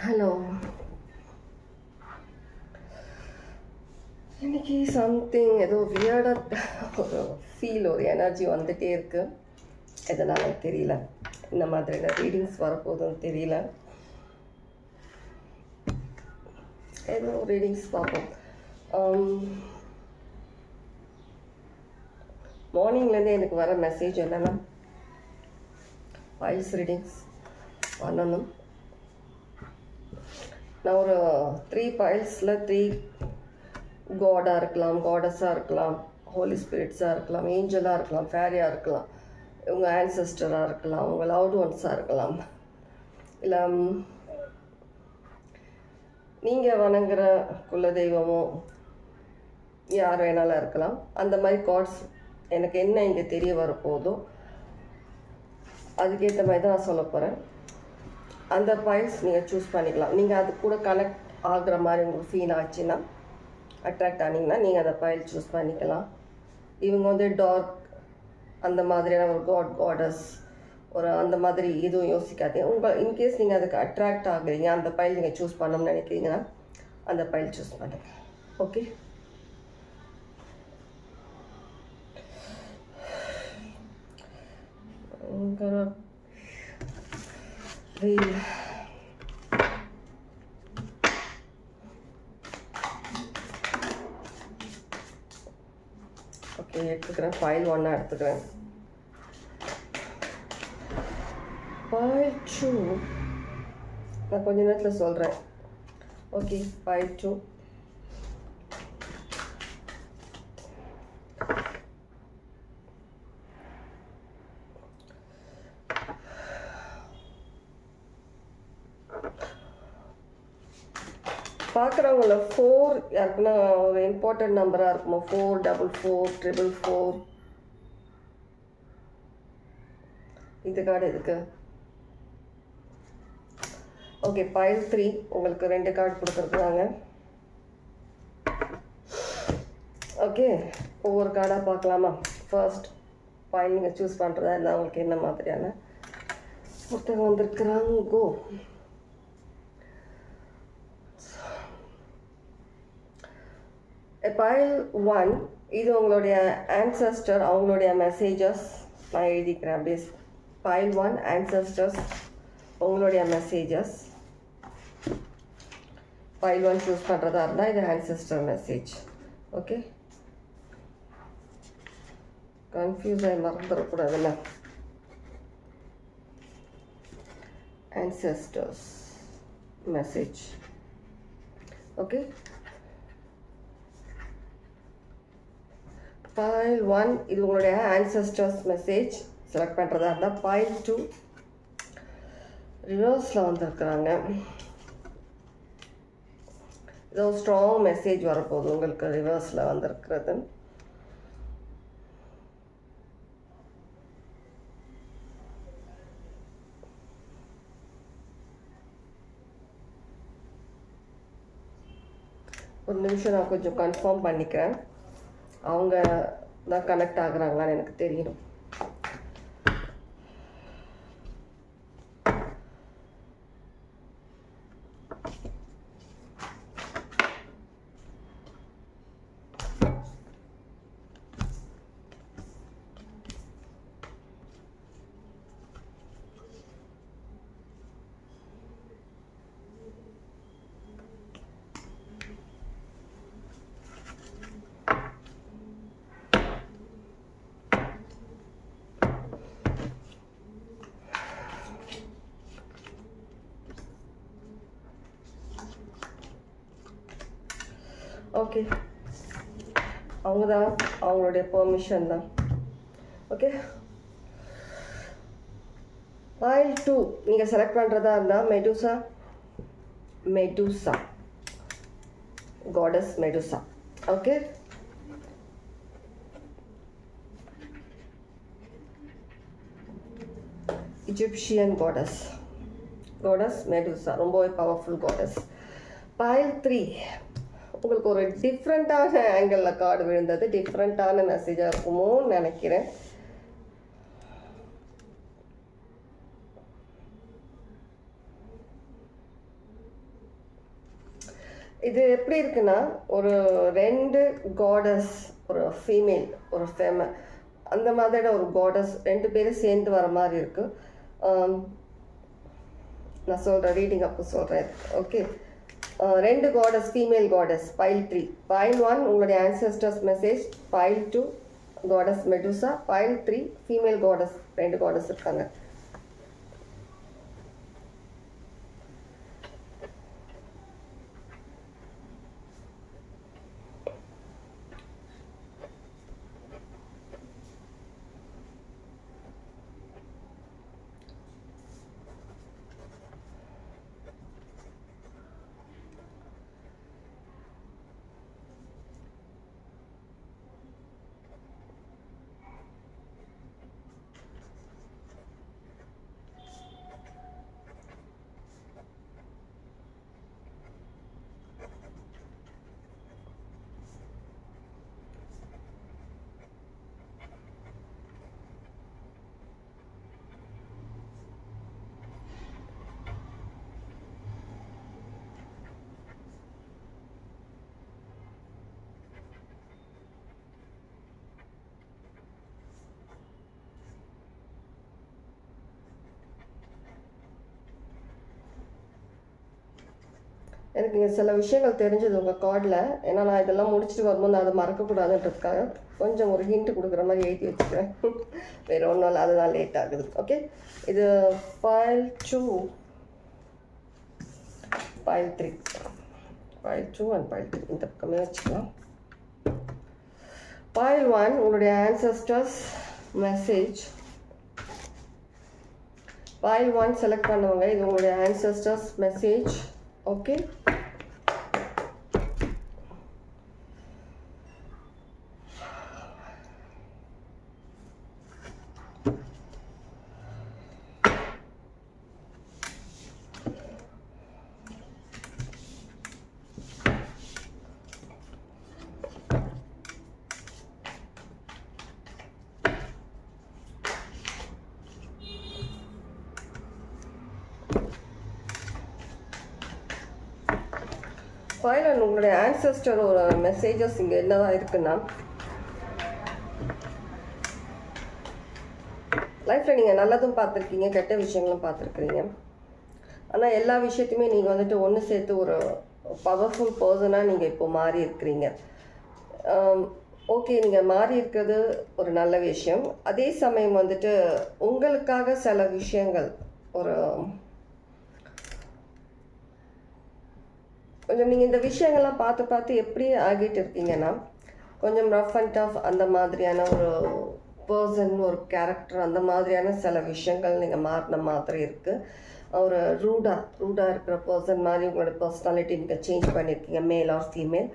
Hello. இன்னைக்கு something ஏதோ வியர்டாக ஒரு ஃபீல், ஒரு எனர்ஜி வந்துகிட்டே இருக்குது. எதனால தெரியல. இந்த மாதிரியான ரீடிங்ஸ் வரப்போகுதுன்னு தெரியல. ஏதோ ரீடிங்ஸ் பார்ப்போம். மார்னிங்லேருந்து எனக்கு வர மெசேஜ் என்னென்னா, ஃபைல்ஸ் ரீடிங்ஸ் பண்ணணும். நான் ஒரு 3 ஃபைல்ஸில் 3 காடாக இருக்கலாம், காடஸாக இருக்கலாம், ஹோலி ஸ்பிரிட்ஸாக இருக்கலாம், ஏஞ்சலாக இருக்கலாம், ஃபேரியாக இருக்கலாம், உங்கள் ஆன்செஸ்டராக இருக்கலாம், உங்கள் லவ்ட் ஒன்ஸாக இருக்கலாம், இல்லை நீங்கள் வணங்குற குலதெய்வமோ யார் வேணாலும் இருக்கலாம். அந்த மாதிரி கார்ட்ஸ் எனக்கு என்ன இங்கே தெரிய வரப்போதோ அதுக்கேற்ற மாதிரி தான் நான் சொல்ல போகிறேன். அந்த ஃபைல்ஸ் நீங்கள் சூஸ் பண்ணிக்கலாம். நீங்கள் அது கூட கனெக்ட் ஆகிற மாதிரி உங்களுக்கு ஃபீல் ஆச்சுன்னா, அட்ராக்ட் ஆனீங்கன்னா நீங்கள் அந்த ஃபைல் சூஸ் பண்ணிக்கலாம். இவங்க வந்து டார்க் அந்த மாதிரியான ஒரு காடஸ் ஒரு அந்த மாதிரி எதுவும் யோசிக்காதீங்க. உங்கள் இன்கேஸ் நீங்கள் அதுக்கு அட்ராக்ட் ஆகுறீங்க, அந்த ஃபைல் நீங்கள் சூஸ் பண்ணணும்னு நினைக்கிறீங்கன்னா அந்த ஃபைல் சூஸ் பண்ணுங்கள். ஓகே. ஓகே, எடுத்துக்கிறேன். ஃபைல் 1 எடுத்துக்கிறேன். ஃபைல் 2 நான் கொஞ்ச நேரத்தில் சொல்கிறேன். ஓகே, ஃபைல் 2 பார்க்குறவங்கள 4 யாருக்குன்னா ஒரு இம்பார்ட்டன்ட் நம்பராக இருக்குமா? 44444 இந்த கார்டு எதுக்கு? ஓகே, ஃபைல் 3 உங்களுக்கு 2 கார்டு கொடுத்துருக்குறாங்க. ஓகே, ஒவ்வொரு கார்டாக பார்க்கலாமா? ஃபர்ஸ்ட் ஃபைல் நீங்கள் சூஸ் பண்ணுறதா இருந்தால் உங்களுக்கு என்ன மாதிரியான புத்தகம் வந்திருக்குறாங்க? கோ ஃபைல் 1 இது உங்களுடைய ஆன்செஸ்டர், அவங்களுடைய மெசேஜஸ் நான் எழுதிக்கிறேன் அப்படியே. ஃபைல் 1 ஆன்செஸ்டர்ஸ், உங்களுடைய மெசேஜஸ். ஃபைல் 1 சூஸ் பண்ணுறதா இருந்தால் இது ஆன்செஸ்டர் மெசேஜ். ஓகே, கன்ஃபியூஸ் ஆகி மறந்துடக்கூடாதுல்ல. Ancestors message. ஓகே, ஃபைல் 1 இது உங்களுடைய ஆன்செஸ்டர்ஸ் மெசேஜ் செலக்ட் பண்ணுறதா இருந்தால். ஃபைல் 2 ரிவர்ஸில் வந்திருக்கிறாங்க. ஏதோ ஸ்ட்ராங் மெசேஜ் வரப்போகுது உங்களுக்கு ரிவர்ஸில் வந்திருக்கிறது. ஒரு நிமிஷம் நான் கொஞ்சம் கன்ஃபார்ம் பண்ணிக்கிறேன். அவங்க தான் கனெக்ட் ஆகுறாங்களான்னு எனக்கு தெரியணும். ஓகே, அவங்க தான், அவங்களுடைய பெர்மிஷன் தான். ஓகே, ஃபைல் 2 நீங்கள் செலக்ட் பண்ணுறதா இருந்தால் Medusa goddess Medusa. Okay, Egyptian goddess Medusa, ரொம்பவே பவர்ஃபுல் காடஸ். ஃபைல் 3 உங்களுக்கு ஒரு டிஃப்ரெண்ட்டான ஆங்கிளில் கார்டு விழுந்தது, டிஃப்ரெண்ட்டான மெசேஜாக இருக்குமோன்னு நினைக்கிறேன். இது எப்படி இருக்குன்னா ஒரு 2 காடஸ், ஒரு ஃபீமேல் ஒரு அந்த மாதிரி ஒரு காடஸ் 2 பேரும் சேர்ந்து வர மாதிரி இருக்கு. நான் சொல்கிறேன், ரீடிங் அப்போ சொல்கிறேன். Okay, 2 goddess, female goddess, pile 3. Pile 1 உங்களுடைய ancestors message, pile 2 goddess Medusa, pile 3 female goddess, 2 goddess இருக்காங்க. எனக்கு இங்கே சில விஷயங்கள் தெரிஞ்சது உங்கள் கார்டில். ஏன்னா நான் இதெல்லாம் முடிச்சுட்டு வரும்போது நான் அதை மறக்கக்கூடாதுன்றதுக்காக கொஞ்சம் ஒரு ஹிண்ட் கொடுக்குற மாதிரி எழுதி வச்சுக்கிறேன். வேறு ஒன்றும் இல்லை, அதுதான் லேட் ஆகுது. ஓகே, இது file 2, file 3, file 2 and file 3 இந்த பக்கமே வச்சுக்கலாம். பைல் 1 உங்களுடைய ஆன்செஸ்டர்ஸ் மெசேஜ். பைல் 1 செலக்ட் பண்ணுவாங்க, இது உங்களுடைய ஆன்செஸ்டர்ஸ் மெசேஜ். ஓகே, ஃபைனல் உங்களுடைய ஆன்செஸ்டரோட மெசேஜஸ் இங்கே என்னதான் இருக்குன்னா, லைஃப்பில் நீங்கள் நல்லதும் பார்த்துருக்கீங்க, கெட்ட விஷயங்களும் பார்த்துருக்குறீங்க. ஆனால் எல்லா விஷயத்தையுமே நீங்கள் வந்துட்டு ஒன்று சேர்த்து ஒரு பவர்ஃபுல் பர்சனாக நீங்கள் இப்போ மாறி இருக்கிறீங்க. ஓகே, நீங்கள் மாறி இருக்கிறது ஒரு நல்ல விஷயம். அதே சமயம் வந்துட்டு உங்களுக்காக சில விஷயங்கள் ஒரு கொஞ்சம் நீங்கள் இந்த விஷயங்கள்லாம் பார்த்து பார்த்து எப்படி ஆகிட்டு இருக்கீங்கன்னா, கொஞ்சம் ரஃப் அண்ட் டஃப் அந்த மாதிரியான ஒரு பர்சன், ஒரு கேரக்டர், அந்த மாதிரியான சில விஷயங்கள் நீங்கள் மாறின மாதிரி இருக்குது. ஒரு ரூடாக இருக்கிற பர்சன் மாதிரி உங்களோட பர்சனாலிட்டி நீங்கள் சேஞ்ச் பண்ணியிருக்கீங்க, மேல் ஆர் ஃபீமேல்.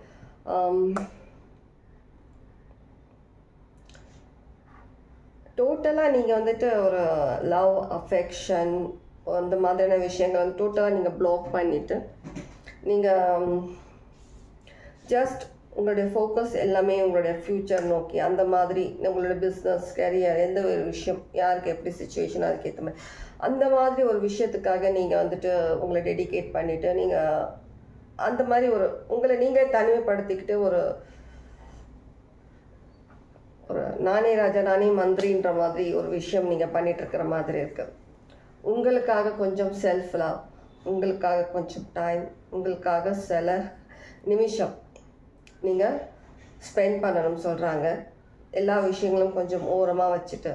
டோட்டலாக நீங்கள் வந்துட்டு ஒரு லவ், அஃபெக்ஷன் அந்த மாதிரியான விஷயங்கள் வந்து டோட்டலாக நீங்கள் பிளாக் பண்ணிவிட்டு நீங்கள் ஜஸ்ட் உங்களுடைய ஃபோக்கஸ் எல்லாமே உங்களுடைய ஃப்யூச்சர் நோக்கி, அந்த மாதிரி உங்களோட பிஸ்னஸ், கரியர், எந்த ஒரு விஷயம் யாருக்கு எப்படி சுச்சுவேஷன் அதுக்கேற்ற மாதிரி அந்த மாதிரி ஒரு விஷயத்துக்காக நீங்கள் வந்துட்டு உங்களை டெடிகேட் பண்ணிவிட்டு நீங்கள் அந்த மாதிரி ஒரு உங்களை நீங்கள் தனிமைப்படுத்திக்கிட்டு ஒரு ஒரு நானே ராஜா நானே மந்திரின்ற மாதிரி ஒரு விஷயம் நீங்கள் பண்ணிகிட்ருக்கிற மாதிரி இருக்குது. உங்களுக்காக கொஞ்சம் செல்ஃப் லவ், உங்களுக்காக கொஞ்சம் டைம், உங்களுக்காக சில நிமிஷம் நீங்கள் ஸ்பெண்ட் பண்ணணும்னு சொல்கிறாங்க. எல்லா விஷயங்களும் கொஞ்சம் ஓரமாக வச்சுட்டு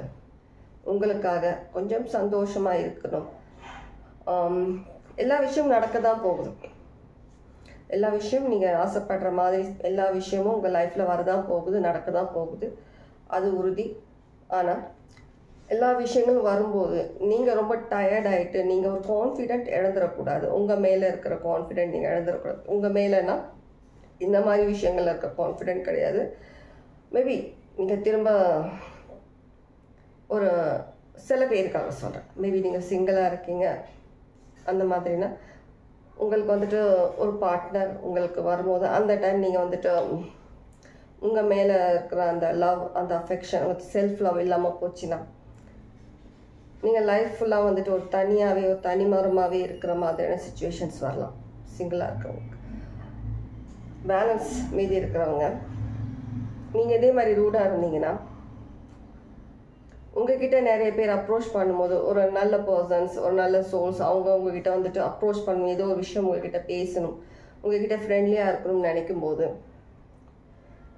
உங்களுக்காக கொஞ்சம் சந்தோஷமாக இருக்கணும். எல்லா விஷயமும் நடக்க தான் போகுது. எல்லா விஷயமும் நீங்கள் ஆசைப்படுற மாதிரி எல்லா விஷயமும் உங்கள் லைஃப்பில் வரதான் போகுது, நடக்க தான் போகுது, அது உறுதி. ஆனால் எல்லா விஷயங்களும் வரும்போது நீங்கள் ரொம்ப டயர்ட் ஆகிட்டு நீங்கள் ஒரு கான்ஃபிடென்ட் இழந்துடக்கூடாது. உங்கள் மேலே இருக்கிற கான்ஃபிடென்ட் நீங்கள் இழந்துடக்கூடாது. உங்கள் மேலேனா இந்த மாதிரி விஷயங்கள் இருக்க கான்ஃபிடென்ட் கிடையாது. மேபி நீங்கள் திரும்ப ஒரு சில பேருக்காக சொல்கிறேன், மேபி நீங்கள் சிங்கிளாக இருக்கீங்க அந்த மாதிரினா உங்களுக்கு வந்துட்டு ஒரு பார்ட்னர் உங்களுக்கு வரும்போது அந்த டைம் நீங்கள் வந்துட்டு உங்கள் மேலே இருக்கிற அந்த லவ், அந்த அஃபெக்ஷன், செல்ஃப் லவ் இல்லாமல் போச்சுன்னா நீங்கள் லைஃப் ஃபுல்லாக வந்துட்டு ஒரு தனியாகவே ஒரு தனிமரமாகவே இருக்கிற மாதிரியான சுச்சுவேஷன்ஸ் வரலாம் சிங்கிளாக இருக்கிறவங்க. பேலன்ஸ் மீதி இருக்கிறவங்க, நீங்கள் இதே மாதிரி ரூடாக இருந்தீங்கன்னா உங்ககிட்ட நிறைய பேர் அப்ரோச் பண்ணும்போது, ஒரு நல்ல பர்சன்ஸ், ஒரு நல்ல சோல்ஸ் அவங்க உங்ககிட்ட வந்துட்டு அப்ரோச் பண்ணணும், ஏதோ ஒரு விஷயம் உங்ககிட்ட பேசணும், உங்ககிட்ட ஃப்ரெண்ட்லியாக இருக்கணும்னு நினைக்கும் போது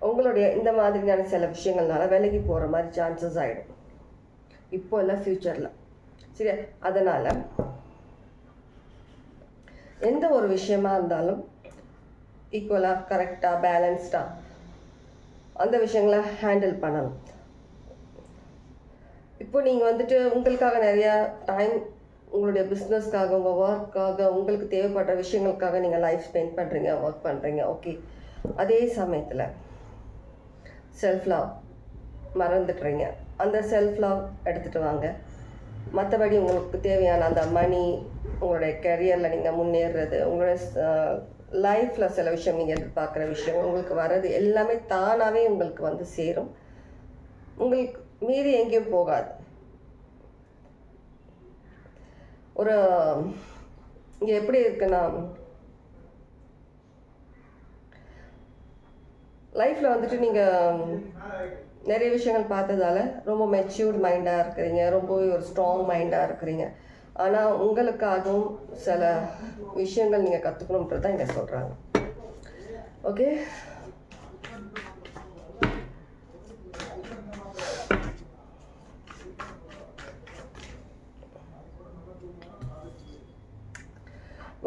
உங்களுடைய இந்த மாதிரியான சில விஷயங்கள்னால விலகி போகிற மாதிரி சான்சஸ் ஆகிடும், இப்போ இல்லை ஃப்யூச்சரில். சரியா? அதனால் எந்த ஒரு விஷயமா இருந்தாலும் ஈக்குவலாக, கரெக்டாக, பேலன்ஸ்டாக அந்த விஷயங்களை ஹேண்டில் பண்ணணும். இப்போ நீங்கள் வந்துட்டு உங்களுக்காக நிறையா டைம், உங்களுடைய பிஸ்னஸ்க்காக, உங்கள் ஒர்க்காக, உங்களுக்கு தேவைப்படுற விஷயங்களுக்காக நீங்கள் லைஃப் ஸ்பெண்ட் பண்ணுறீங்க, ஒர்க் பண்ணுறீங்க. ஓகே, அதே சமயத்தில் செல்ஃப் லவ் மறந்துடுறீங்க. அந்த செல்ஃப் லவ் எடுத்துகிட்டு வாங்க. மற்றபடி உங்களுக்கு தேவையான அந்த மணி, உங்களுடைய கெரியரில் நீங்கள் முன்னேறுறது, உங்களுடைய லைஃப்பில் சில விஷயம் நீங்கள் எதிர்பார்க்குற விஷயம் உங்களுக்கு வர்றது எல்லாமே தானாகவே உங்களுக்கு வந்து சேரும். உங்களுக்கு மீறி எங்கேயும் போகாது. ஒரு இங்கே எப்படி இருக்குன்னா, லைஃப்பில் வந்துட்டு நீங்கள் நிறைய விஷயங்கள் பார்த்ததால ரொம்ப மெச்சூர்ட் மைண்டாக இருக்கிறீங்க, ரொம்பவே ஒரு ஸ்ட்ராங் மைண்டாக இருக்கிறீங்க. ஆனால் உங்களுக்காகவும் சில விஷயங்கள் நீங்கள் கற்றுக்கணுன்றது தான் இங்கே சொல்கிறாங்க. ஓகே,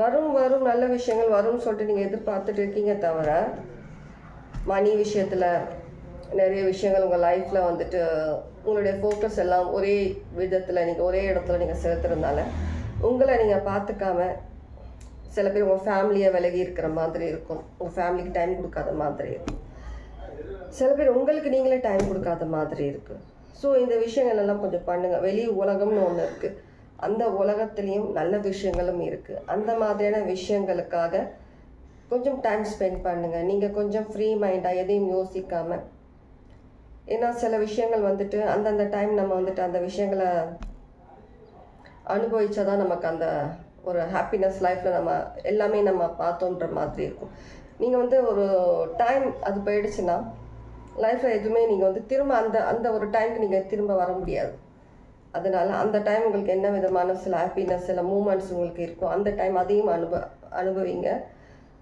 வரும் வரும் நல்ல விஷயங்கள் வரும்னு சொல்லிட்டு நீங்கள் எதிர்பார்த்துட்டு இருக்கீங்க. தவிர மணி விஷயத்தில் நிறைய விஷயங்கள் உங்கள் லைஃப்பில் வந்துட்டு உங்களுடைய ஃபோக்கஸ் எல்லாம் ஒரே விதத்தில், நீங்கள் ஒரே இடத்துல நீங்கள் செலுத்துறதுனால உங்களை நீங்கள் பார்த்துக்காம சில பேர் உங்கள் ஃபேமிலியை விலகி இருக்கிற மாதிரி இருக்கும், உங்கள் ஃபேமிலிக்கு டைம் கொடுக்காத மாதிரி இருக்கும், சில பேர் உங்களுக்கு நீங்களே டைம் கொடுக்காத மாதிரி இருக்குது. ஸோ இந்த விஷயங்கள் எல்லாம் கொஞ்சம் பண்ணுங்கள். வெளி உலகம்னு ஒன்று இருக்குது, அந்த உலகத்துலேயும் நல்ல விஷயங்களும் இருக்குது. அந்த மாதிரியான விஷயங்களுக்காக கொஞ்சம் டைம் ஸ்பெண்ட் பண்ணுங்கள். நீங்கள் கொஞ்சம் ஃப்ரீ மைண்டாக எதையும் யோசிக்காமல், ஏன்னா சில விஷயங்கள் வந்துட்டு அந்தந்த டைம் நம்ம வந்துட்டு அந்த விஷயங்களை அனுபவிச்சா தான் நமக்கு அந்த ஒரு ஹாப்பினஸ் லைஃப்பில் நம்ம எல்லாமே நம்ம பார்த்தோன்ற மாதிரி இருக்கும். நீங்கள் வந்து ஒரு டைம் அது போயிடுச்சுன்னா லைஃப்பில் எதுவுமே நீங்கள் வந்து திரும்ப அந்த ஒரு டைமுக்கு நீங்கள் திரும்ப வர முடியாது. அதனால் அந்த டைம் உங்களுக்கு என்ன விதமான சில ஹாப்பினஸ், சில மூமெண்ட்ஸ் உங்களுக்கு இருக்கும், அந்த டைம் அதையும் அனுபவிங்க,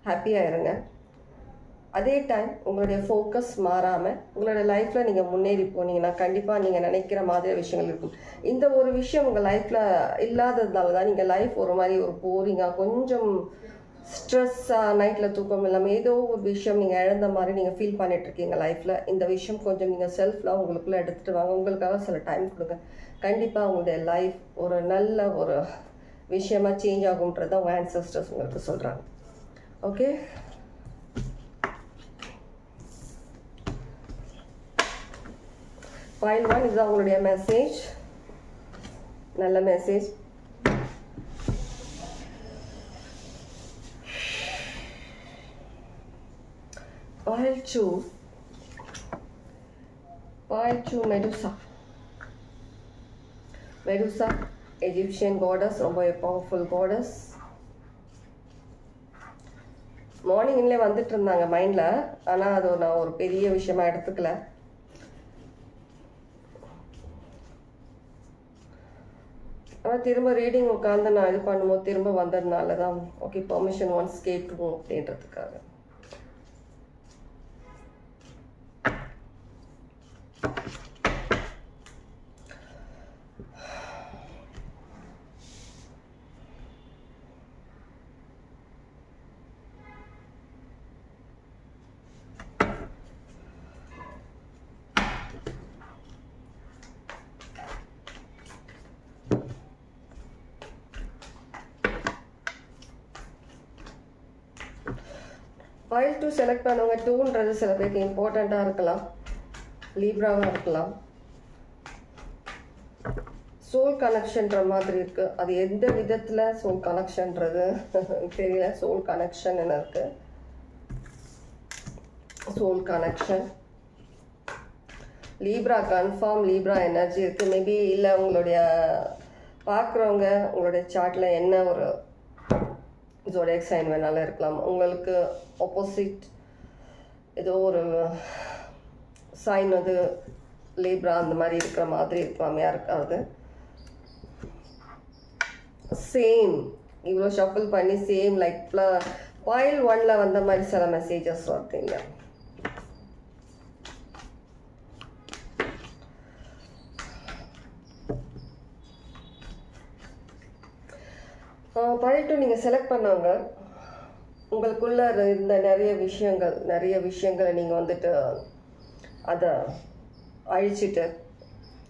ஹாப்பியாக இருங்க. அதே டைம் உங்களுடைய ஃபோக்கஸ் மாறாமல் உங்களுடைய லைஃப்பில் நீங்கள் முன்னேறி போனீங்கன்னா கண்டிப்பாக நீங்கள் நினைக்கிற மாதிரி விஷயங்கள் இருக்கும். இந்த ஒரு விஷயம் உங்கள் லைஃப்பில் இல்லாததுனால தான் நீங்கள் லைஃப் ஒரு மாதிரி ஒரு போரிங்காக, கொஞ்சம் ஸ்ட்ரெஸ்ஸாக, நைட்டில் தூக்கம் இல்லாமல் ஏதோ ஒரு விஷயம் நீங்கள் இழந்த மாதிரி நீங்கள் ஃபீல் பண்ணிகிட்ருக்கீங்க லைஃப்பில். இந்த விஷயம் கொஞ்சம் நீங்கள் செல்ஃப்லாம் உங்களுக்குள்ளே எடுத்துகிட்டு வாங்க, உங்களுக்காக சில டைம் கொடுங்க. கண்டிப்பாக உங்களுடைய லைஃப் ஒரு நல்ல ஒரு விஷயமாக சேஞ்ச் ஆகும்ன்றதான் உங்கள் ஆன்சஸ்டர்ஸ் உங்களுக்கு சொல்கிறாங்க. ஓகே, ஃபைல் 1 இதுதான் உங்களுடைய மெசேஜ், நல்ல message. File 2 Medusa, Egyptian goddess, ரொம்ப பவர்ஃபுல் goddess. மார்னிங்லேயே வந்துட்டு இருந்தாங்க மைண்டில், ஆனால் அது நான் ஒரு பெரிய விஷயமா எடுத்துக்கல. ஆனால் திரும்ப ரீடிங் உட்காந்து நான் இது பண்ணும்போது திரும்ப வந்ததுனால தான் ஓகே பர்மிஷன் ஒன்ஸ் கேட்டுருவோம் அப்படின்றதுக்காக. ஃபைல் 2 செலக்ட் பண்ணுவாங்க. 2ன்றது சில பேருக்கு இம்பார்ட்டண்ட்டாக இருக்கலாம், லீப்ராவாக இருக்கலாம், சோல் கனெக்ஷன்ற மாதிரி இருக்குது. அது எந்த விதத்தில் சோல் கனெக்ஷன்றது தெரியல. சோல் கனெக்ஷன் என்ன இருக்குது, soul connection Libra, confirm Libra energy இருக்குது. மேபி இல்லை உங்களுடைய பார்க்குறவங்க உங்களுடைய சார்ட்டில் என்ன ஒரு ஜோடியாக் சைன் வேணாலும் இருக்கலாம். உங்களுக்கு ஆப்போசிட் ஏதோ ஒரு சைன் வந்து லிப்ரா அந்த மாதிரி இருக்கிற மாதிரி இருக்கலாம் யாருக்காவது. சேம் இவ்வளோ ஷஃபிள் பண்ணி சேம் லைக் பாயில் 1ல வந்த மாதிரி சில மெசேஜஸ் வருதுங்க. பாயில் 2 நீங்கள் செலக்ட் பண்ணவங்க உங்களுக்குள்ள இருந்த நிறைய விஷயங்களை நீங்கள் வந்துட்டு அதை அழிச்சிட்டு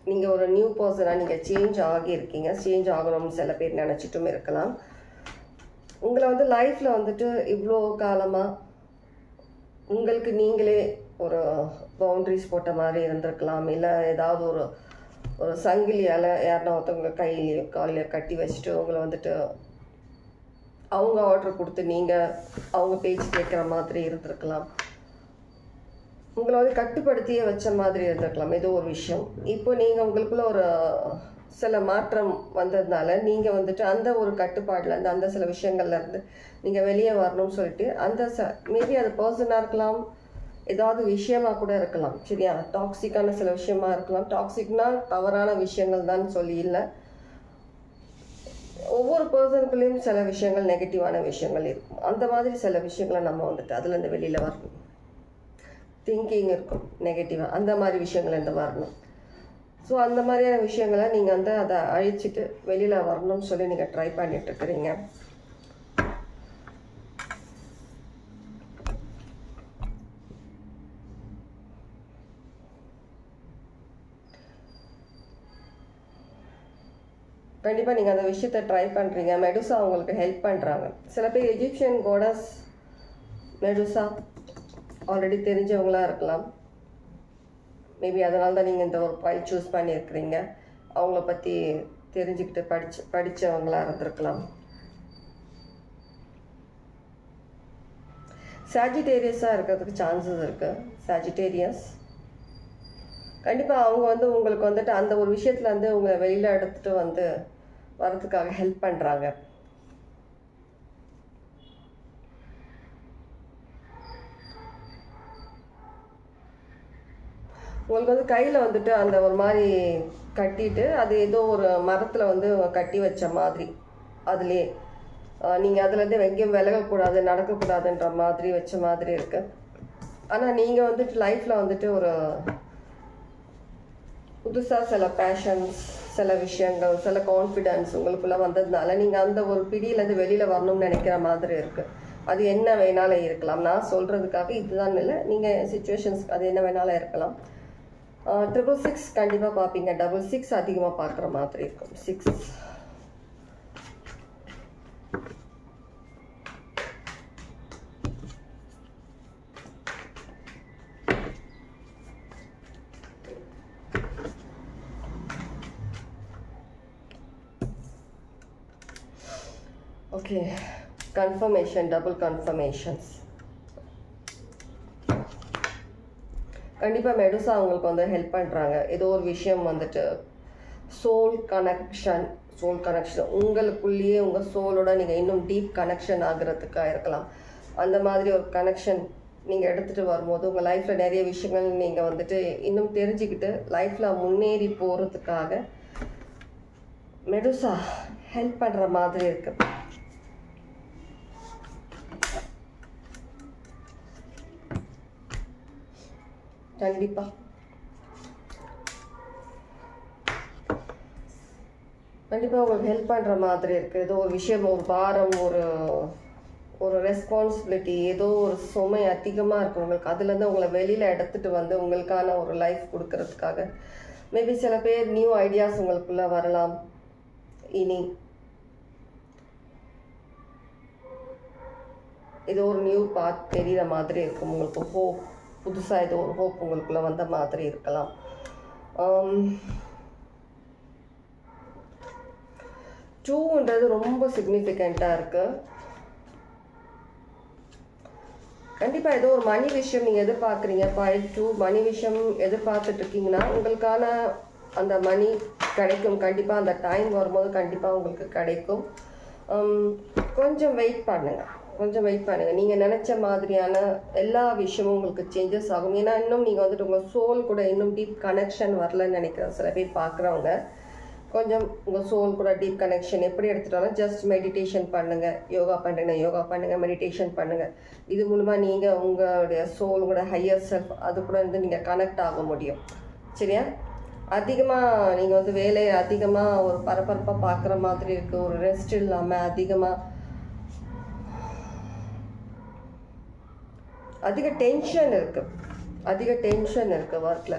நீங்கள் ஒரு நியூ பர்சனாக நீங்கள் சேஞ்ச் ஆகியிருக்கீங்க. சேஞ்ச் ஆகணும்னு சில பேர் நினச்சிட்டும் இருக்கலாம். உங்களை வந்து லைஃப்பில் வந்துட்டு இவ்வளோ காலமாக உங்களுக்கு நீங்களே ஒரு பவுண்ட்ரிஸ் போட்ட மாதிரி இருந்திருக்கலாம். இல்லை ஏதாவது ஒரு சங்கிலியால் யாருன்னா ஒருத்தவங்க கையிலையோ காலையோ கட்டி வச்சுட்டு உங்களை வந்துட்டு அவங்க ஆர்டர் கொடுத்து நீங்கள் அவங்க பேச்சு கேட்குற மாதிரி இருந்திருக்கலாம். உங்களை வந்து கட்டுப்படுத்தியே வச்ச மாதிரி இருந்திருக்கலாம் ஏதோ ஒரு விஷயம். இப்போ நீங்கள் உங்களுக்குள்ள ஒரு சில மாற்றம் வந்ததுனால நீங்கள் வந்துட்டு அந்த ஒரு கட்டுப்பாடுலேருந்து அந்த சில விஷயங்கள்லேருந்து நீங்கள் வெளியே வரணும்னு சொல்லிட்டு அந்த மேபி அது பர்சனாக இருக்கலாம், ஏதாவது விஷயமா கூட இருக்கலாம். சரியா, டாக்ஸிக்கான சில விஷயமா இருக்கலாம். டாக்ஸிக்னா தவறான விஷயங்கள் தான் சொல்லி இல்லை. ஒவ்வொரு பர்சனுக்குள்ளேயும் சில விஷயங்கள் நெகட்டிவான விஷயங்கள் இருக்கும். அந்த மாதிரி சில விஷயங்களை நம்ம வந்துட்டு அதுலேருந்து வெளியில் வரணும். திங்கிங் இருக்கும் நெகட்டிவாக, அந்த மாதிரி விஷயங்கள்லேருந்து வரணும். ஸோ அந்த மாதிரியான விஷயங்களை நீங்கள் வந்து அதை அழிச்சிட்டு வெளியில் வரணும்னு சொல்லி நீங்கள் ட்ரை பண்ணிட்டுருக்குறீங்க. கண்டிப்பாக நீங்கள் அந்த விஷயத்தை ட்ரை பண்ணுறீங்க. மெடுசா உங்களுக்கு ஹெல்ப் பண்ணுறாங்க. சில பேர் எஜிப்சியன் கோடஸ் மெடுசா ஆல்ரெடி தெரிஞ்சவங்களாக இருக்கலாம். மேபி அதனால தான் நீங்கள் இந்த ஒரு பாயிண்ட் சூஸ் பண்ணியிருக்கிறீங்க. அவங்கள பற்றி தெரிஞ்சுக்கிட்டு படித்தவங்களாக இருந்திருக்கலாம். சாஜிடேரியஸாக இருக்கிறதுக்கு சான்சஸ் இருக்குது. சாஜிடேரியஸ் கண்டிப்பாக அவங்க வந்து உங்களுக்கு வந்துட்டு அந்த ஒரு விஷயத்தில் வந்து உங்களை வெளியில் எடுத்துகிட்டு வந்து வரதுக்காக ஹெல்ப் பண்ணுறாங்க. உங்களுக்கு வந்து கையில் வந்துட்டு அந்த ஒரு மாதிரி கட்டிட்டு அது ஏதோ ஒரு மரத்தில் வந்து கட்டி வச்ச மாதிரி அதுலேயே நீங்கள் அதுலேருந்து எங்கேயும் விலகக்கூடாது நடக்கக்கூடாதுன்ற மாதிரி வச்ச மாதிரி இருக்குது. ஆனால் நீங்கள் வந்துட்டு லைஃப்பில் வந்துட்டு ஒரு புதுசாக சில பேஷன்ஸ், சில விஷயங்கள், சில கான்ஃபிடென்ஸ் உங்களுக்குள்ளே வந்ததுனால நீங்கள் அந்த ஒரு பிடியிலேருந்து வெளியில் வரணும்னு நினைக்கிற மாதிரி இருக்குது. அது என்ன வேணாலும் இருக்கலாம். நான் சொல்கிறதுக்காக இதுதான் இல்லை, நீங்கள் சுச்சுவேஷன்ஸ்க்கு அது என்ன வேணாலும் இருக்கலாம். 666 கண்டிப்பாக பார்ப்பீங்க. 66 அதிகமாக பார்க்குற மாதிரி இருக்கும். 6 ஓகே. Confirmation, double confirmations. கண்டிப்பாக மெடுசா அவங்களுக்கு வந்து ஹெல்ப் பண்ணுறாங்க. ஏதோ ஒரு விஷயம் வந்துட்டு சோல் கனெக்ஷன் உங்களுக்குள்ளேயே உங்கள் சோலோட நீங்கள் இன்னும் டீப் கனெக்ஷன் ஆகிறதுக்காக இருக்கலாம். அந்த மாதிரி ஒரு கனெக்ஷன் நீங்கள் எடுத்துகிட்டு வரும்போது உங்கள் லைஃப்பில் நிறைய விஷயங்கள் நீங்கள் வந்துட்டு இன்னும் தெரிஞ்சுக்கிட்டு லைஃப்பில் முன்னேறி போகிறதுக்காக மெடுசா ஹெல்ப் பண்ணுற மாதிரி இருக்குது. கண்டிப்பாக உங்களுக்கு ஹெல்ப் பண்ணுற மாதிரி இருக்குது. ஏதோ ஒரு விஷயம், ஒரு பாரம், ஒரு ரெஸ்பான்சிபிலிட்டி, ஏதோ ஒரு சுமை அதிகமாக இருக்குது உங்களுக்கு. அதுலேருந்து உங்களை வெளியில் எடுத்துகிட்டு வந்து உங்களுக்கான ஒரு லைஃப் கொடுக்கறதுக்காக மேபி சில பேர் நியூ ஐடியாஸ் உங்களுக்குள்ளே வரலாம். இனி ஏதோ ஒரு நியூ பாத் தெரிகிற மாதிரி இருக்கும் உங்களுக்கு. ஹோப், புதுசாக ஏதோ ஒரு ஹோப் உங்களுக்குள்ளே வந்த மாதிரி இருக்கலாம். டூன்றது ரொம்ப சிக்னிஃபிகண்ட்டாக இருக்குது. கண்டிப்பாக ஏதோ ஒரு மணி விஷயம் நீங்கள் எதிர்பார்க்குறீங்க. பாயிண்ட் 2 மணி விஷயம் எதிர்பார்த்துட்ருக்கீங்கன்னா உங்களுக்கான அந்த மணி கிடைக்கும். கண்டிப்பாக அந்த டைம் வரும்போது கண்டிப்பாக உங்களுக்கு கிடைக்கும். கொஞ்சம் வெயிட் பண்ணுங்கள். கொஞ்சம் வெயிட் பண்ணுங்கள். நீங்கள் நினச்ச மாதிரியான எல்லா விஷயமும் உங்களுக்கு சேஞ்சஸ் ஆகும். ஏன்னா இன்னும் நீங்கள் வந்துட்டு உங்கள் சோல் கூட இன்னும் டீப் கனெக்ஷன் வரலன்னு நினைக்கிறேன். சில பேர் பார்க்குறவங்க கொஞ்சம் உங்கள் சோல் கூட டீப் கனெக்ஷன் எப்படி எடுத்துட்டாலும் ஜஸ்ட் மெடிடேஷன் பண்ணுங்கள். யோகா பண்ணுங்கள், மெடிடேஷன் பண்ணுங்கள். இது மூலமாக நீங்கள் உங்களுடைய சோல் கூட ஹையர் செல்ஃப் அது கூட வந்து நீங்கள் கனெக்ட் ஆக முடியும். சரியா? அதிகமாக நீங்கள் வந்து வேலையை அதிகமாக ஒரு பரபரப்பாக பார்க்குற மாதிரி இருக்குது. ஒரு ரெஸ்ட் இல்லாமல் அதிக டென்ஷன் இருக்குது ஒர்க்கில்.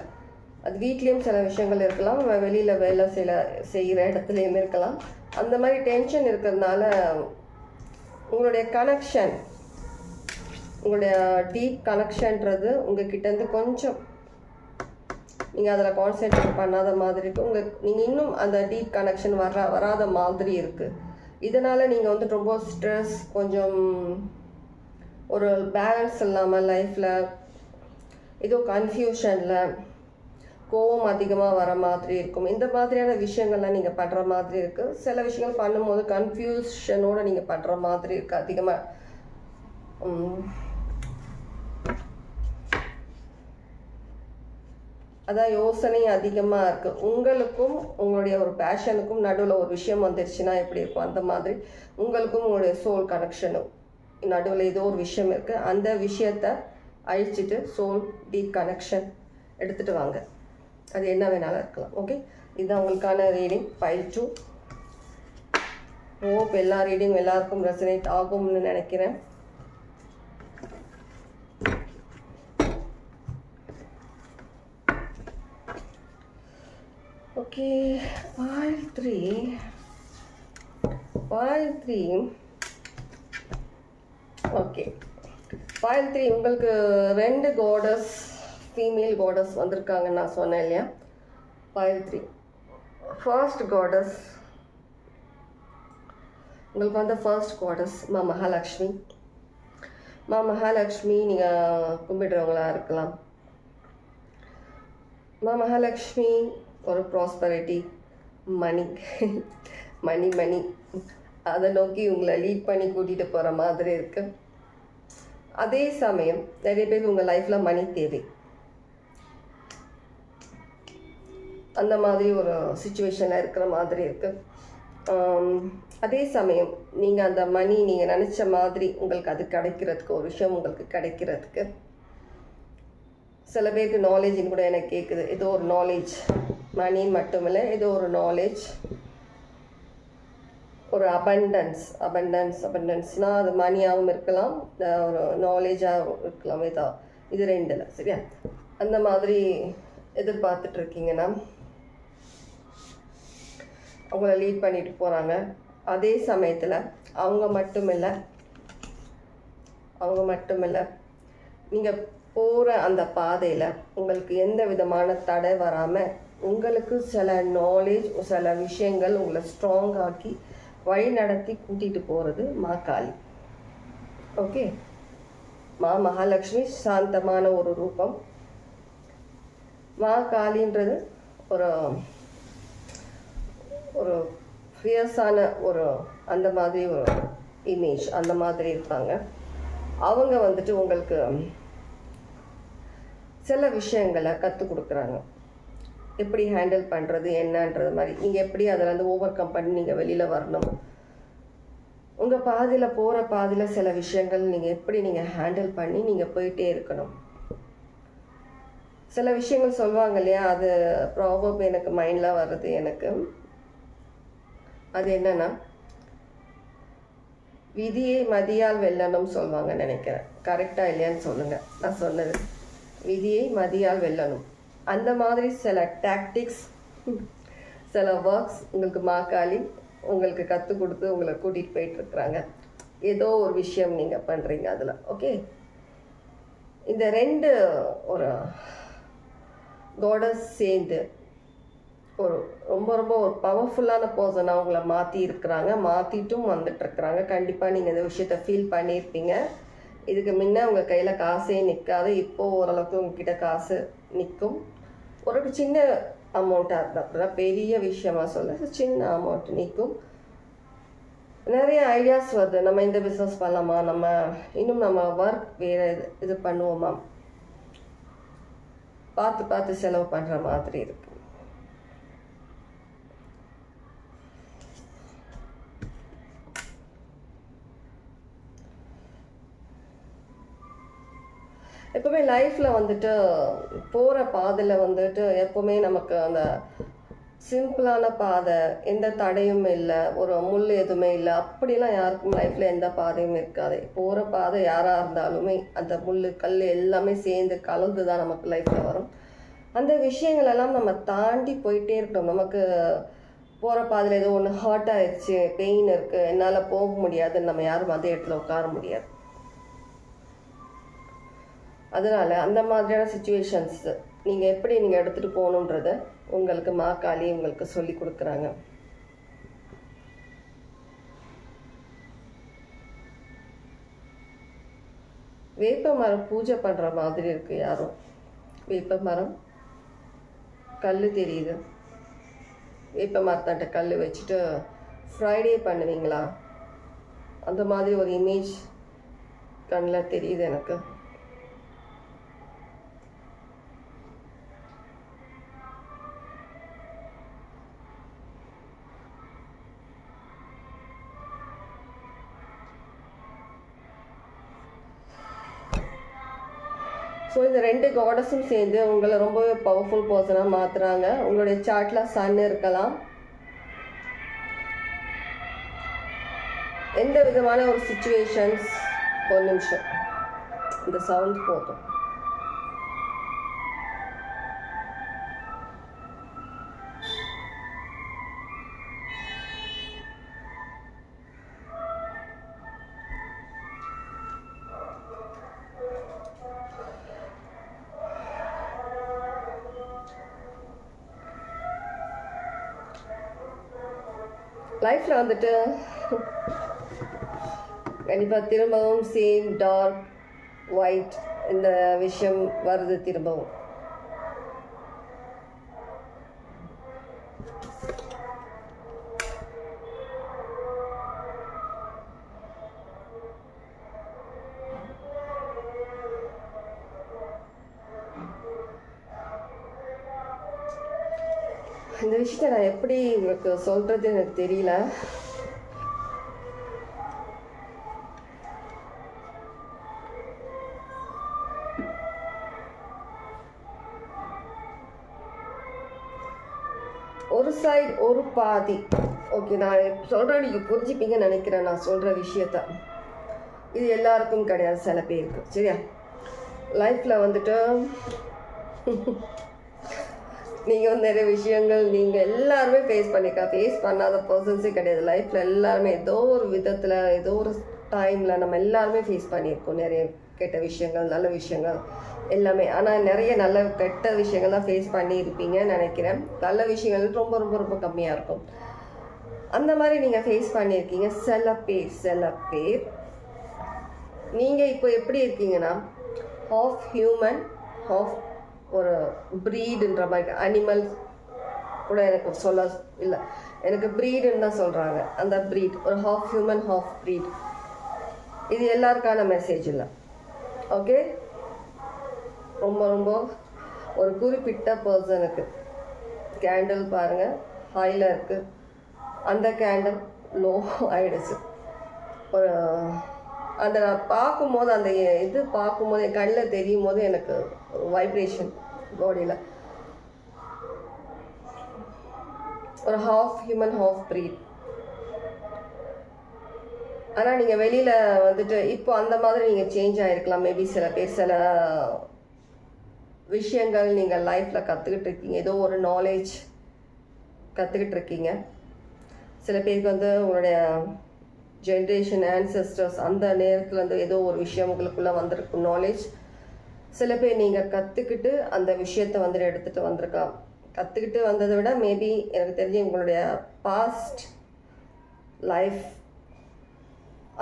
அது வீட்லேயும் சில விஷயங்கள் இருக்கலாம், வெளியில் வேலை செய்கிற இடத்துலையும் இருக்கலாம். அந்த மாதிரி டென்ஷன் இருக்கிறதுனால உங்களுடைய கனெக்ஷன், உங்களுடைய டீப் கனெக்ஷன்றது உங்கள் கிட்டேருந்து கொஞ்சம் நீங்கள் அதில் கான்சென்ட்ரேட் பண்ணாத மாதிரி இருக்குது. நீங்கள் இன்னும் அந்த டீப் கனெக்ஷன் வராத மாதிரி இருக்குது. இதனால் நீங்கள் வந்து ரொம்ப ஸ்ட்ரெஸ், கொஞ்சம் ஒரு பேலன்ஸ் இல்லாமல் லைஃப்பில் ஏதோ கன்ஃபியூஷனில் கோவம் அதிகமாக வர மாதிரி இருக்கும். இந்த மாதிரியான விஷயங்கள்லாம் நீங்கள் பண்ணுற மாதிரி இருக்குது. சில விஷயங்கள் பண்ணும்போது கன்ஃபியூஷனோடு நீங்கள் பண்ணுற மாதிரி இருக்குது. அதிகமாக அதான் யோசனை அதிகமாக இருக்குது. உங்களுக்கும் உங்களுடைய ஒரு பேஷனுக்கும் நடுவில் ஒரு விஷயம் வந்துருச்சுன்னா எப்படி இருக்கும், அந்த மாதிரி உங்களுக்கும் உங்களுடைய சோல் கனெக்ஷனும் நடுவில் ஏதோ ஒரு விஷயம் இருக்குது. அந்த விஷயத்தை அழிச்சிட்டு சோல் டீப் கனெக்ஷன் எடுத்துகிட்டு வாங்க. அது என்ன வேணாலும் இருக்கலாம். ஓகே, இதுதான் உங்களுக்கான ரீடிங் ஃபைல் 2. ஹோப் எல்லா ரீடிங் எல்லாருக்கும் ரெசனேட் ஆகும்னு நினைக்கிறேன். Okay, file 3. ஓகே, file 3 உங்களுக்கு 2 காடஸ், ஃபீமேல் காடஸ் வந்திருக்காங்கன்னு நான் சொன்னேன் இல்லையா? file 3 ஃபர்ஸ்ட் காடஸ் உங்களுக்கு வந்து ஃபர்ஸ்ட் காடஸ் மகாலட்சுமி. மகாலட்சுமி நீங்கள் கும்பிடுறவங்களா இருக்கலாம். மகாலட்சுமி ஒரு ப்ராஸ்பரிட்டி, மணி அதை நோக்கி உங்களை லீட் பண்ணி கூட்டிகிட்டு போகிற மாதிரி இருக்குது. அதே சமயம் நிறைய பேர் உங்கள் லைஃப்பில் மணி தேவை, அந்த மாதிரி ஒரு சிச்சுவேஷனில் இருக்கிற மாதிரி இருக்குது. அதே சமயம் நீங்கள் அந்த மணி நீங்கள் நினச்ச மாதிரி உங்களுக்கு அது கிடைக்கிறதுக்கு, ஒரு விஷயம் உங்களுக்கு கிடைக்கிறதுக்கு, சில பேருக்கு நாலேஜின்னு கூட எனக்கு கேட்குது. ஏதோ ஒரு நாலேஜ், மணின்னு மட்டும் இல்லை, ஏதோ ஒரு நாலேஜ், ஒரு அபண்டன்ஸ்னால் அது மணியாகவும் இருக்கலாம், ஒரு நாலேஜாகவும் இருக்கலாம். இது ரெண்டில் சரியா? அந்த மாதிரி எதிர்பார்த்துட்ருக்கீங்கன்னா அவங்கள லீட் பண்ணிட்டு போகிறாங்க. அதே சமயத்தில் அவங்க மட்டும் இல்லை நீங்கள் போகிற அந்த பாதையில் உங்களுக்கு எந்த விதமான தடை வராமல் உங்களுக்கு சில நாலேஜ், சில விஷயங்கள் உங்களை ஸ்ட்ராங் ஆக்கி வழி நடத்தி கூட்டிகிட்டு போகிறது மாகாளி. ஓகே, மகாலட்சுமி சாந்தமான ஒரு ரூபம். மாகாளின்றது ஒரு ஃபியர்ஸான ஒரு அந்த மாதிரி ஒரு இமேஜ், அந்த மாதிரி இருப்பாங்க. அவங்க வந்துட்டு உங்களுக்கு சில விஷயங்களை கற்றுக் கொடுக்குறாங்க. எப்படி ஹேண்டில் பண்ணுறது என்னன்றது மாதிரி, நீங்கள் எப்படி அதில் வந்து ஓவர் கம் பண்ணி நீங்கள் வெளியில் வரணும். உங்கள் போகிற பாதியில் சில விஷயங்கள் நீங்கள் ஹேண்டில் பண்ணி நீங்கள் போயிட்டே இருக்கணும். சில விஷயங்கள் சொல்லுவாங்க இல்லையா, அது ப்ராபப் எனக்கு மைண்டில் வர்றது எனக்கு. அது என்னன்னா, விதியை மதியால் வெல்லணும் சொல்லுவாங்க நினைக்கிறேன். கரெக்டாக இல்லையான்னு சொல்லுங்கள். நான் சொன்னது விதியை மதியால் வெல்லணும். அந்த மாதிரி சில டாக்டிக்ஸ், சில ஒர்க்ஸ் உங்களுக்கு மாகாளி உங்களுக்கு கற்றுக் கொடுத்து உங்களை கூட்டிகிட்டு போயிட்டுருக்குறாங்க. ஏதோ ஒரு விஷயம் நீங்கள் பண்ணுறீங்க அதில். ஓகே, இந்த ரெண்டு ஒரு காடஸ் சேர்ந்து ஒரு ரொம்ப ஒரு பவர்ஃபுல்லான பர்சனாக உங்களை மாற்றிட்டும் வந்துட்டுருக்குறாங்க. கண்டிப்பாக நீங்கள் இந்த விஷயத்தை ஃபீல் பண்ணியிருப்பீங்க. இதுக்கு முன்ன உங்கள் கையில் காசே நிற்காது, இப்போது ஓரளவுக்கு உங்ககிட்ட காசு நிற்கும். ஒரு சின்ன அமௌண்ட்டாக இருந்தால் பெரிய விஷயமா சொல்ல, சின்ன அமௌண்ட் நிற்கும். நிறைய ஐடியாஸ் வருது. நம்ம இந்த பிஸ்னஸ் பண்ணலாமா, நம்ம இன்னும் நம்ம ஒர்க் வேறு இது பண்ணுவோமா, பார்த்து பார்த்து செலவு பண்ணுற மாதிரி இருக்கு. எப்பவுமே லைஃப்பில் வந்துட்டு போகிற பாதையில் வந்துட்டு எப்பவுமே நமக்கு அந்த சிம்பிளான பாதை, எந்த தடையும் இல்லை, ஒரு முள் எதுவுமே இல்லை, அப்படிலாம் யாருக்கும் லைஃப்பில் எந்த பாதையும் இருக்காது. போகிற பாதை யாராக இருந்தாலுமே அந்த முள் கல் எல்லாமே சேர்ந்து கலந்து தான் நமக்கு லைஃப்பில் வரும். அந்த விஷயங்களெல்லாம் நம்ம தாண்டி போயிட்டே இருக்கணும். நமக்கு போகிற பாதையில் ஏதோ ஒன்று ஹார்ட் ஆயிடுச்சு, பெயின் இருக்குது, என்னால் போக முடியாதுன்னு நம்ம யாரும் அதே இடத்துல உட்கார முடியாது. அதனால் அந்த மாதிரியான சிச்சுவேஷன்ஸ் நீங்கள் எப்படி நீங்கள் எடுத்துகிட்டு போகணுன்றத உங்களுக்கு மாக்காளி உங்களுக்கு சொல்லி கொடுக்குறாங்க. வேப்ப மரம் பூஜை பண்ணுற மாதிரி இருக்குது. யாரும் வேப்ப மரம் கல் தெரியுது, வேப்ப மரத்தாண்ட கல் வச்சுட்டு ஃப்ரைடே பண்ணுவீங்களா, அந்த மாதிரி ஒரு இமேஜ் கண்ணில் தெரியுது எனக்கு. ஸோ இந்த ரெண்டு காடஸும் சேர்ந்து உங்களை ரொம்பவே பவர்ஃபுல் பர்சனாக மாற்றுறாங்க. உங்களுடைய சார்ட்டில் சன் இருக்கலாம். எந்த விதமான ஒரு சிச்சுவேஷன்ஸ், ஒரு நிமிஷம் இந்த சவுண்ட் போதும். லைஃப்பில் வந்துட்டு கண்டிப்பாக திரும்பவும் சேம் டார்க் ஒயிட் இந்த விஷயம் வருது திரும்பவும். இந்த விஷயத்தை நான் எப்படி உங்களுக்கு சொல்கிறது எனக்கு தெரியல. ஒரு சைடு ஒரு பாதி. ஓகே, நான் சொல்கிறேன், நீங்கள் புரிஞ்சுப்பீங்கன்னு நினைக்கிறேன். நான் சொல்கிற விஷயத்த இது எல்லாருக்கும் கிடையாது, சில பேருக்கு. சரியா? லைஃப்பில் வந்துட்டு நீங்கள் வந்து நிறைய விஷயங்கள் நீங்கள் எல்லாருமே ஃபேஸ் ஃபேஸ் பண்ணாத பர்சன்ஸே கிடையாது. லைஃப்பில் எல்லாருமே ஏதோ ஒரு விதத்தில் ஏதோ ஒரு டைமில் நம்ம எல்லாருமே ஃபேஸ் பண்ணியிருக்கோம். நிறைய கெட்ட விஷயங்கள், நல்ல விஷயங்கள் எல்லாமே. ஆனால் நிறைய நல்ல கெட்ட விஷயங்கள் தான் ஃபேஸ் பண்ணியிருப்பீங்கன்னு நினைக்கிறேன். நல்ல விஷயங்கள் ரொம்ப ரொம்ப ரொம்ப கம்மியாக இருக்கும். அந்த மாதிரி நீங்கள் ஃபேஸ் பண்ணியிருக்கீங்க. சில பேர் நீங்கள் இப்போ எப்படி இருக்கீங்கன்னா ஹாஃப் ஹியூமன் ஹாஃப் ஒரு ப்ரீடுன்ற மாதிரி. அனிமல் கூட எனக்கு சொல்ல இல்லை, எனக்கு ப்ரீடுன்னு தான் சொல்கிறாங்க. அந்த ப்ரீட் ஒரு ஹாஃப் ஹியூமன் ஹாஃப் ப்ரீட். இது எல்லாருக்கான மெசேஜ் இல்லை. ஓகே, ரொம்ப ரொம்ப ஒரு குறிப்பிட்ட பர்சனுக்கு. கேண்டில் பாருங்கள், ஹையில் இருக்குது. அந்த கேண்டில் லோ ஆகிடுச்சு. ஒரு அந்த நான் பார்க்கும்போது, அந்த இது பார்க்கும்போது என் கண்ணில் தெரியும் போது எனக்கு ஒரு வைப்ரேஷன் பாடியில். ஒரு ஹாஃப் ஹியூமன் ஹாஃப் ப்ரீட். ஆனால் நீங்கள் வெளியில் வந்துட்டு இப்போ அந்த மாதிரி நீங்கள் சேஞ்ச் ஆகிருக்கலாம். மேபி சில பேர் சில விஷயங்கள் நீங்கள் லைஃப்பில் கற்றுக்கிட்டு இருக்கீங்க. ஏதோ ஒரு நாலேஜ் கற்றுக்கிட்டு இருக்கீங்க. சில பேருக்கு வந்து உங்களுடைய ஜென்ரேஷன் ஆன்செஸ்டர்ஸ் அந்த நேரத்தில் வந்து ஏதோ ஒரு விஷயம் உங்களுக்குள்ளே வந்திருக்கும் நாலேஜ். சில பேர் நீங்கள் கற்றுக்கிட்டு அந்த விஷயத்தை வந்துட்டு எடுத்துகிட்டு வந்திருக்கலாம். கற்றுக்கிட்டு வந்ததை விட மேபி எனக்கு தெரிஞ்சு உங்களுடைய பாஸ்ட் லைஃப்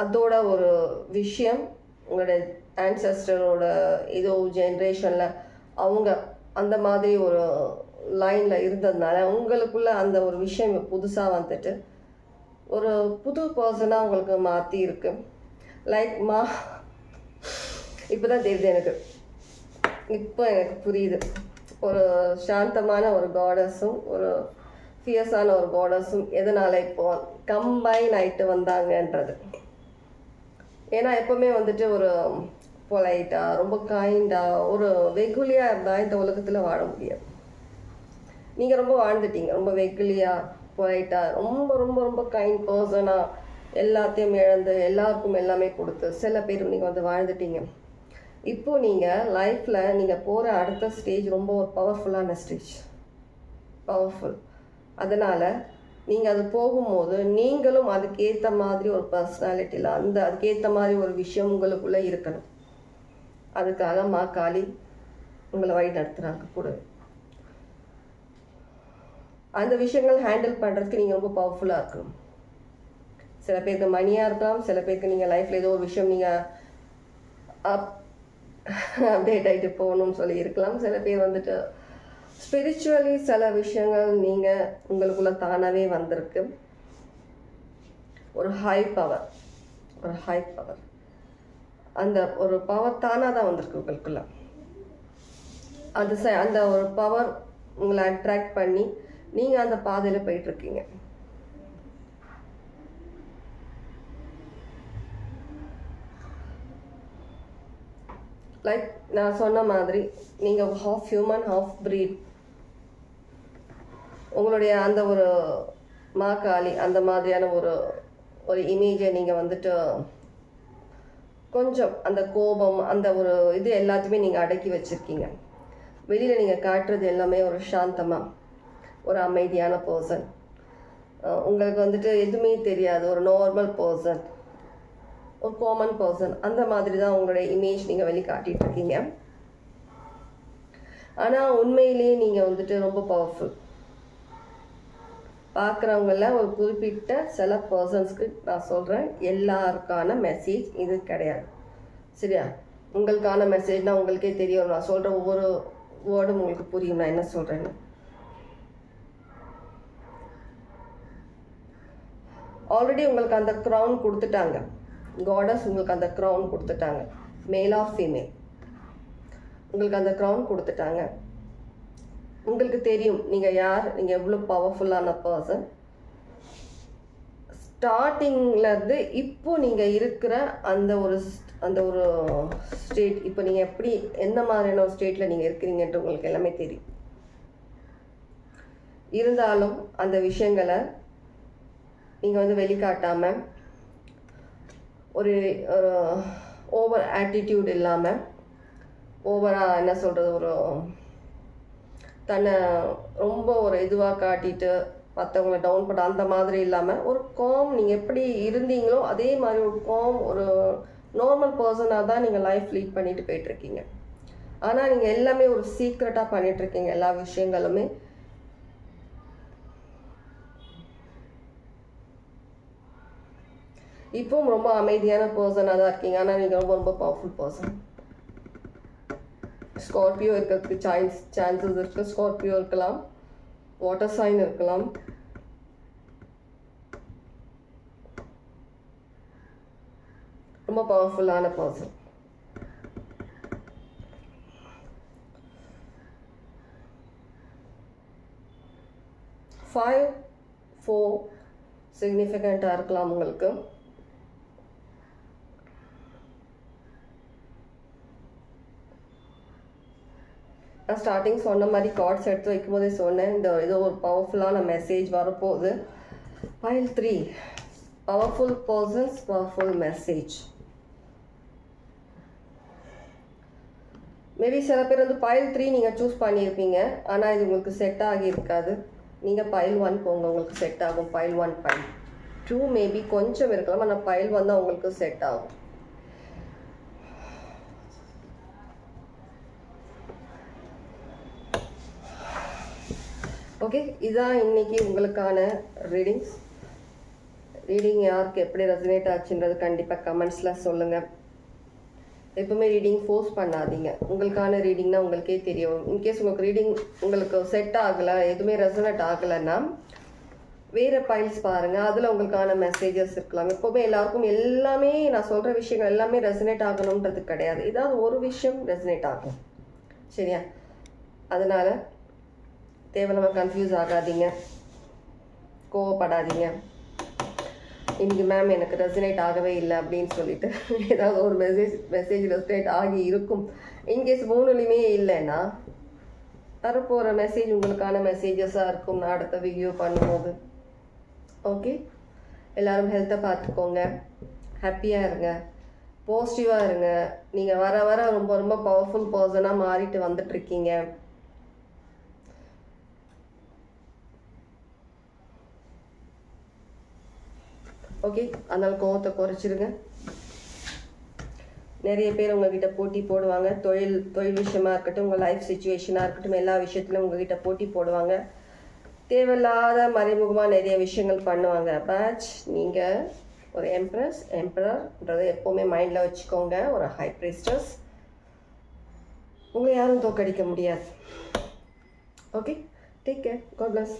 அதோட ஒரு விஷயம் உங்களுடைய ஆன்செஸ்டரோட ஏதோ ஜென்ரேஷனில் அவங்க அந்த மாதிரி ஒரு லைனில் இருந்ததுனால உங்களுக்குள்ள அந்த ஒரு விஷயம் புதுசாக வந்துட்டு ஒரு புது பர்சனாக உங்களுக்கு மாற்றி இருக்கு. லைக் இப்போ தான் தெரியுது எனக்கு, இப்போ எனக்கு புரியுது. ஒரு சாந்தமான ஒரு காடஸும் ஒரு ஃபியர்ஸான ஒரு காடஸும் எதனால் இப்போ கம்பைன் ஆகிட்டு வந்தாங்கன்றது. ஏன்னா எப்போவுமே வந்துட்டு ஒரு பொலைட்டாக ரொம்ப கைண்டாக ஒரு வெகுலியாக இருந்தால் இந்த உலகத்தில் வாழ முடியாது. நீங்கள் ரொம்ப வாழ்ந்துட்டீங்க, ரொம்ப வெகுலியாக பொலைட்டாக ரொம்ப ரொம்ப ரொம்ப கைண்ட் பர்சனாக எல்லாத்தையும் இழந்து எல்லாருக்கும் எல்லாமே கொடுத்து சில பேர் நீங்கள் வந்து வாழ்ந்துட்டீங்க. இப்போது நீங்கள் லைஃப்பில் நீங்கள் போகிற அடுத்த ஸ்டேஜ் ரொம்ப ஒரு பவர்ஃபுல்லான ஸ்டேஜ், பவர்ஃபுல். அதனால் நீங்கள் அது போகும்போது நீங்களும் அதுக்கேற்ற மாதிரி ஒரு பர்சனாலிட்டியில் அதுக்கேற்ற மாதிரி ஒரு விஷயம் உங்களுக்குள்ளே இருக்கணும். அதுக்காக காளி உங்களை வழி நடத்துகிறாங்க கூடவே. அந்த விஷயங்கள் ஹேண்டில் பண்ணுறதுக்கு நீங்கள் ரொம்ப பவர்ஃபுல்லாக இருக்கணும். சில பேருக்கு மணியாக இருக்கலாம், சில பேருக்கு நீங்கள் லைஃப்பில் ஏதோ ஒரு விஷயம் நீங்கள் அப்டேட் ஆகிட்டு போகணும்னு சொல்லி இருக்கலாம். சில பேர் வந்துட்டு ஸ்பிரிச்சுவலி சில விஷயங்கள் நீங்கள் உங்களுக்குள்ள தானாகவே வந்திருக்கு. ஒரு ஹை பவர், அந்த ஒரு பவர் தானாக தான் வந்திருக்கு உங்களுக்குள்ள. அந்த ஒரு பவர் உங்களை அட்ராக்ட் பண்ணி நீங்கள் அந்த பாதையில் போயிட்டுருக்கீங்க. லைக் நான் சொன்ன மாதிரி நீங்கள் ஹாஃப் ஹியூமன் ஹாஃப் ப்ரீட். உங்களுடைய அந்த ஒரு காளி அந்த மாதிரியான ஒரு இமேஜை நீங்கள் வந்துட்டு கொஞ்சம் அந்த கோபம் அந்த ஒரு இது எல்லாத்தையுமே நீங்கள் அடக்கி வச்சுருக்கீங்க. வெளியில் நீங்கள் காட்டுறது எல்லாமே ஒரு சாந்தமாக ஒரு அமைதியான பர்சன். உங்களுக்கு வந்துட்டு எதுவுமே தெரியாது, ஒரு நார்மல் பர்சன், ஒரு காமன் பர்சன். அந்த மாதிரி தான் உங்களுடைய இமேஜ் நீங்கள் வெளிக்காட்டிகிட்டு இருக்கீங்க. ஆனால் உண்மையிலேயே நீங்கள் வந்துட்டு ரொம்ப பவர்ஃபுல். பார்க்குறவங்கள ஒரு குறிப்பிட்ட சில பர்சன்ஸ்க்கு நான் சொல்கிறேன், எல்லாருக்கான மெசேஜ் இது கிடையாது. சரியா? உங்களுக்கான மெசேஜ்னால் உங்களுக்கே தெரியும். நான் சொல்கிற ஒவ்வொரு வேர்டும் உங்களுக்கு புரியும் நான் என்ன சொல்கிறேன்னு. ஆல்ரெடி உங்களுக்கு அந்த க்ரௌன் கொடுத்துட்டாங்க. காடஸ் உங்களுக்கு அந்த க்ரௌன் கொடுத்துட்டாங்க. மேல் ஆர் ஃபீமேல் உங்களுக்கு அந்த க்ரௌன் கொடுத்துட்டாங்க. உங்களுக்கு தெரியும் நீங்கள் யார், நீங்கள் எவ்வளோ பவர்ஃபுல்லான பர்சன். ஸ்டார்டிங்லேருந்து இப்போ நீங்கள் இருக்கிற அந்த ஒரு ஸ்டேட், இப்போ நீங்கள் எப்படி எந்த மாதிரியான ஒரு ஸ்டேட்டில் நீங்கள் இருக்கிறீங்கன்ட்டு உங்களுக்கு எல்லாமே தெரியும். இருந்தாலும் அந்த விஷயங்களை நீங்கள் வந்து வெளிக்காட்டாமல் ஒரு ஓவர் ஆட்டிடியூட் இல்லாமல், ஓவராக என்ன சொல்கிறது, ஒரு தன்னை ரொம்ப ஒரு இதுவாக காட்டிட்டு மற்றவங்களை டவுன் பண்ண அந்த மாதிரி இல்லாமல் ஒரு காம், நீங்கள் எப்படி இருந்தீங்களோ அதே மாதிரி ஒரு காம் ஒரு நார்மல் பர்சனாக தான் நீங்கள் லைஃப் லீட் பண்ணிட்டு போயிட்டுருக்கீங்க. ஆனால் நீங்கள் எல்லாமே ஒரு சீக்ரெட்டாக பண்ணிகிட்ருக்கீங்க. எல்லா விஷயங்களுமே இப்போவும் ரொம்ப அமைதியான பர்சனாக தான் இருக்கீங்க. ஆனால் நீங்கள் ரொம்ப ரொம்ப பவர்ஃபுல் பர்சன். ஸ்கார்பியோ இருக்கிறதுக்கு சான்சஸ் இருக்குது. ஸ்கார்பியோ இருக்கலாம், வாட்டர் சைன் இருக்கலாம். ரொம்ப பவர்ஃபுல்லான பர்சன். ஃபைவ் 4 சிக்னிஃபிகண்ட்டாக இருக்கலாம் உங்களுக்கு. நான் ஸ்டார்டிங் சொன்ன மாதிரி கார்ட்ஸ் எடுத்து வைக்கும் போதே சொன்னேன், இந்த ஏதோ ஒரு பவர்ஃபுல்லான மெசேஜ் வரப்போகுது. File 3 powerful persons, powerful message. Maybe சில பேர் வந்து பைல் 3 நீங்கள் சூஸ் பண்ணியிருப்பீங்க, ஆனால் இது உங்களுக்கு செட் ஆகி இருக்காது. நீங்கள் பைல் 1 போங்க, உங்களுக்கு செட் ஆகும். பைல் 1 பைல் 2 மேபி கொஞ்சம் இருக்கலாம், ஆனால் பைல் 1 தான் உங்களுக்கு செட் ஆகும். ஓகே, இதுதான் இன்னைக்கு உங்களுக்கான ரீடிங்ஸ். ரீடிங் யாருக்கு எப்படி ரெசனேட் ஆச்சுன்றது கண்டிப்பாக கமெண்ட்ஸில் சொல்லுங்கள். எப்பவுமே ரீடிங் ஃபோர்ஸ் பண்ணாதீங்க. உங்களுக்கான ரீடிங்னா உங்களுக்கே தெரியும். இன்கேஸ் உங்களுக்கு ரீடிங் உங்களுக்கு செட் ஆகலை, எதுவுமே ரெசனேட் ஆகலைன்னா வேறு பைல்ஸ் பாருங்கள், அதில் உங்களுக்கான மெசேஜஸ் இருக்கலாம். எப்போவுமே எல்லாருக்கும் எல்லாமே நான் சொல்கிற விஷயங்கள் எல்லாமே ரெசனேட் ஆகணுன்றது கிடையாது. ஏதாவது ஒரு விஷயம் ரெசனேட் ஆகும். சரியா? அதனால் தேவையில்லாமல் கன்ஃபியூஸ் ஆகாதீங்க, கோவப்படாதீங்க. இன்றைக்கி மேம் எனக்கு ரெசனேட் ஆகவே இல்லை அப்படின்னு சொல்லிட்டு ஏதாவது ஒரு மெசேஜ் ரெசனேட் ஆகி இருக்கும். இன்கேஸ் 3லையுமே இல்லைன்னா வரப்போகிற மெசேஜ் உங்களுக்கான மெசேஜஸாக இருக்கும் நான் அடுத்த வீடியோ பண்ணும்போது. ஓகே, எல்லோரும் ஹெல்த்தை பார்த்துக்கோங்க, ஹாப்பியாக இருங்க, பாசிட்டிவாக இருங்க. நீங்கள் வர வர ரொம்ப ரொம்ப பவர்ஃபுல் பர்சனாக மாறிட்டு வந்துட்டுருக்கீங்க. ஓகே, அதனால் கோவத்தை குறைச்சிருங்க. நிறைய பேர் உங்ககிட்ட போட்டி போடுவாங்க. தொழில் விஷயமா இருக்கட்டும், உங்கள் லைஃப் சுச்சுவேஷனாக இருக்கட்டும், எல்லா விஷயத்துலையும் உங்ககிட்ட போட்டி போடுவாங்க. தேவையில்லாத மறைமுகமாக நிறைய விஷயங்கள் பண்ணுவாங்க. பட் நீங்கள் ஒரு எம்பரர்ன்றதை எப்போவுமே மைண்டில் வச்சுக்கோங்க. ஒரு ஹை பிரிஸ்டஸ், உங்களை யாரும் தோக்கடிக்க முடியாது. Okay, take care, God plus.